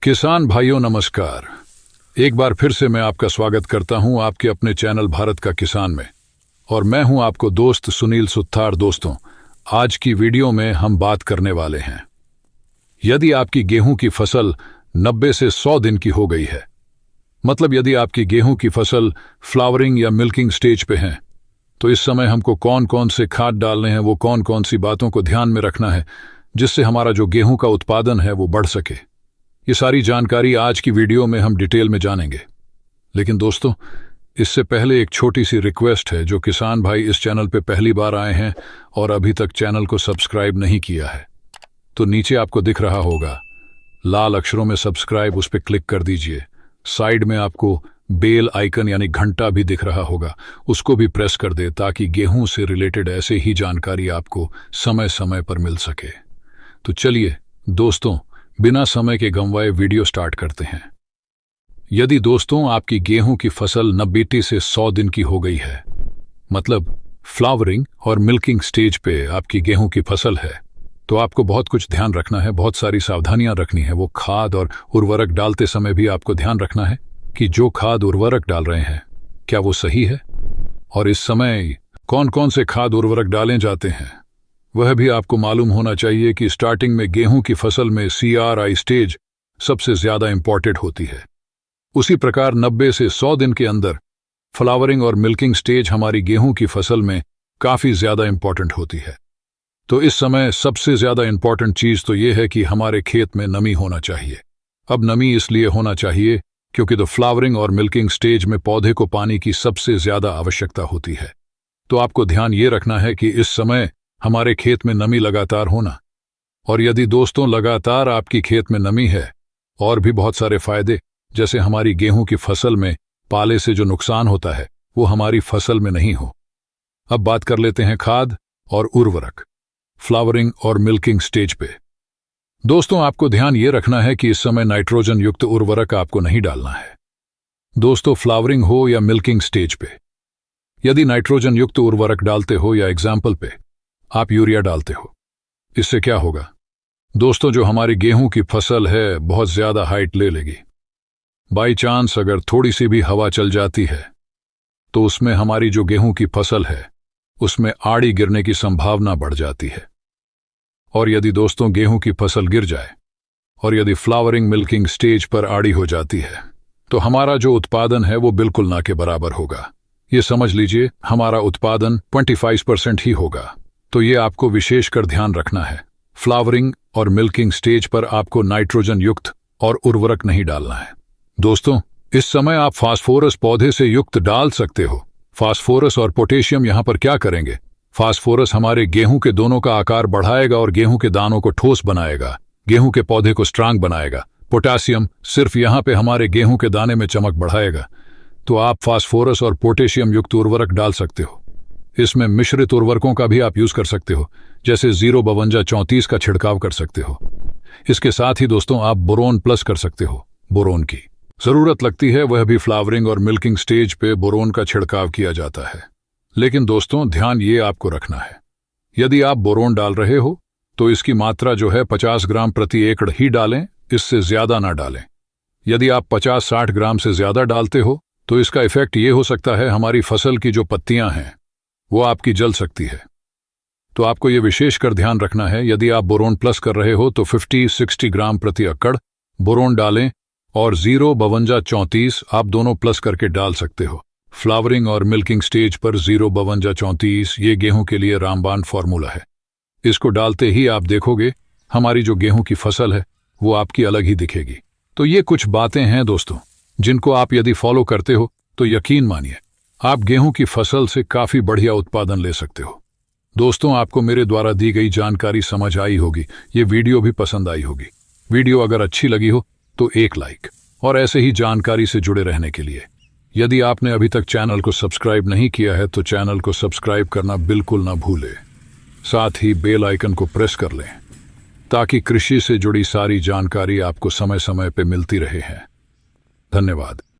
किसान भाइयों नमस्कार। एक बार फिर से मैं आपका स्वागत करता हूं आपके अपने चैनल भारत का किसान में, और मैं हूं आपको दोस्त सुनील सुथार। दोस्तों, आज की वीडियो में हम बात करने वाले हैं, यदि आपकी गेहूं की फसल 90 से 100 दिन की हो गई है, मतलब यदि आपकी गेहूं की फसल फ्लावरिंग या मिल्किंग स्टेज पे है, तो इस समय हमको कौन कौन से खाद डालने हैं, वो कौन कौन सी बातों को ध्यान में रखना है जिससे हमारा जो गेहूं का उत्पादन है वो बढ़ सके। ये सारी जानकारी आज की वीडियो में हम डिटेल में जानेंगे। लेकिन दोस्तों, इससे पहले एक छोटी सी रिक्वेस्ट है। जो किसान भाई इस चैनल पे पहली बार आए हैं और अभी तक चैनल को सब्सक्राइब नहीं किया है, तो नीचे आपको दिख रहा होगा लाल अक्षरों में सब्सक्राइब, उस पर क्लिक कर दीजिए। साइड में आपको बेल आइकन यानी घंटा भी दिख रहा होगा, उसको भी प्रेस कर दे ताकि गेहूं से रिलेटेड ऐसे ही जानकारी आपको समय समय पर मिल सके। तो चलिए दोस्तों, बिना समय के गंवाए वीडियो स्टार्ट करते हैं। यदि दोस्तों आपकी गेहूं की फसल 90 से 100 दिन की हो गई है, मतलब फ्लावरिंग और मिल्किंग स्टेज पे आपकी गेहूं की फसल है, तो आपको बहुत कुछ ध्यान रखना है, बहुत सारी सावधानियां रखनी है। वो खाद और उर्वरक डालते समय भी आपको ध्यान रखना है कि जो खाद उर्वरक डाल रहे हैं क्या वो सही है, और इस समय कौन कौन से खाद उर्वरक डाले जाते हैं वह भी आपको मालूम होना चाहिए। कि स्टार्टिंग में गेहूं की फसल में CRI स्टेज सबसे ज्यादा इंपॉर्टेंट होती है। उसी प्रकार 90 से 100 दिन के अंदर फ्लावरिंग और मिल्किंग स्टेज हमारी गेहूं की फसल में काफी ज्यादा इंपॉर्टेंट होती है। तो इस समय सबसे ज्यादा इंपॉर्टेंट चीज तो यह है कि हमारे खेत में नमी होना चाहिए। अब नमी इसलिए होना चाहिए क्योंकि तो फ्लावरिंग और मिल्किंग स्टेज में पौधे को पानी की सबसे ज्यादा आवश्यकता होती है। तो आपको ध्यान ये रखना है कि इस समय हमारे खेत में नमी लगातार होना। और यदि दोस्तों लगातार आपकी खेत में नमी है, और भी बहुत सारे फायदे, जैसे हमारी गेहूं की फसल में पाले से जो नुकसान होता है वो हमारी फसल में नहीं हो। अब बात कर लेते हैं खाद और उर्वरक फ्लावरिंग और मिल्किंग स्टेज पे। दोस्तों, आपको ध्यान ये रखना है कि इस समय नाइट्रोजन युक्त उर्वरक आपको नहीं डालना है। दोस्तों, फ्लावरिंग हो या मिल्किंग स्टेज पे यदि नाइट्रोजन युक्त उर्वरक डालते हो या एग्जाम्पल पे आप यूरिया डालते हो, इससे क्या होगा दोस्तों, जो हमारी गेहूं की फसल है बहुत ज्यादा हाइट ले लेगी। बाई चांस अगर थोड़ी सी भी हवा चल जाती है तो उसमें हमारी जो गेहूं की फसल है उसमें आड़ी गिरने की संभावना बढ़ जाती है। और यदि दोस्तों गेहूं की फसल गिर जाए और यदि फ्लावरिंग मिल्किंग स्टेज पर आड़ी हो जाती है, तो हमारा जो उत्पादन है वो बिल्कुल ना के बराबर होगा। ये समझ लीजिए हमारा उत्पादन 25% ही होगा। तो ये आपको विशेषकर ध्यान रखना है। फ्लावरिंग और मिल्किंग स्टेज पर आपको नाइट्रोजन युक्त और उर्वरक नहीं डालना है। दोस्तों, इस समय आप फास्फोरस पौधे से युक्त डाल सकते हो। फास्फोरस और पोटेशियम यहां पर क्या करेंगे? फास्फोरस हमारे गेहूं के दोनों का आकार बढ़ाएगा और गेहूं के दानों को ठोस बनाएगा, गेहूं के पौधे को स्ट्रांग बनाएगा। पोटेशियम सिर्फ यहां पे हमारे गेहूं के दाने में चमक बढ़ाएगा। तो आप फास्फोरस और पोटेशियम युक्त उर्वरक डाल सकते हो। इसमें मिश्रित उर्वरकों का भी आप यूज कर सकते हो, जैसे 05234 का छिड़काव कर सकते हो। इसके साथ ही दोस्तों आप बोरोन प्लस कर सकते हो। बोरोन की जरूरत लगती है, वह भी फ्लावरिंग और मिल्किंग स्टेज पे बोरोन का छिड़काव किया जाता है। लेकिन दोस्तों ध्यान ये आपको रखना है, यदि आप बोरोन डाल रहे हो तो इसकी मात्रा जो है 50 ग्राम प्रति एकड़ ही डालें, इससे ज्यादा ना डालें। यदि आप 50-60 ग्राम से ज्यादा डालते हो तो इसका इफेक्ट ये हो सकता है हमारी फसल की जो पत्तियां हैं वो आपकी जल सकती है। तो आपको ये विशेषकर ध्यान रखना है, यदि आप बोरोन प्लस कर रहे हो तो 50-60 ग्राम प्रति एकड़ बोरोन डालें, और 05234 आप दोनों प्लस करके डाल सकते हो। फ्लावरिंग और मिल्किंग स्टेज पर 05234 ये गेहूं के लिए रामबाण फॉर्मूला है। इसको डालते ही आप देखोगे हमारी जो गेहूं की फसल है वो आपकी अलग ही दिखेगी। तो ये कुछ बातें हैं दोस्तों, जिनको आप यदि फॉलो करते हो तो यकीन मानिए आप गेहूं की फसल से काफी बढ़िया उत्पादन ले सकते हो। दोस्तों, आपको मेरे द्वारा दी गई जानकारी समझ आई होगी, ये वीडियो भी पसंद आई होगी। वीडियो अगर अच्छी लगी हो तो एक लाइक, और ऐसे ही जानकारी से जुड़े रहने के लिए यदि आपने अभी तक चैनल को सब्सक्राइब नहीं किया है तो चैनल को सब्सक्राइब करना बिल्कुल ना भूले। साथ ही बेल आइकन को प्रेस कर लें ताकि कृषि से जुड़ी सारी जानकारी आपको समय समय पर मिलती रहे हैं। धन्यवाद।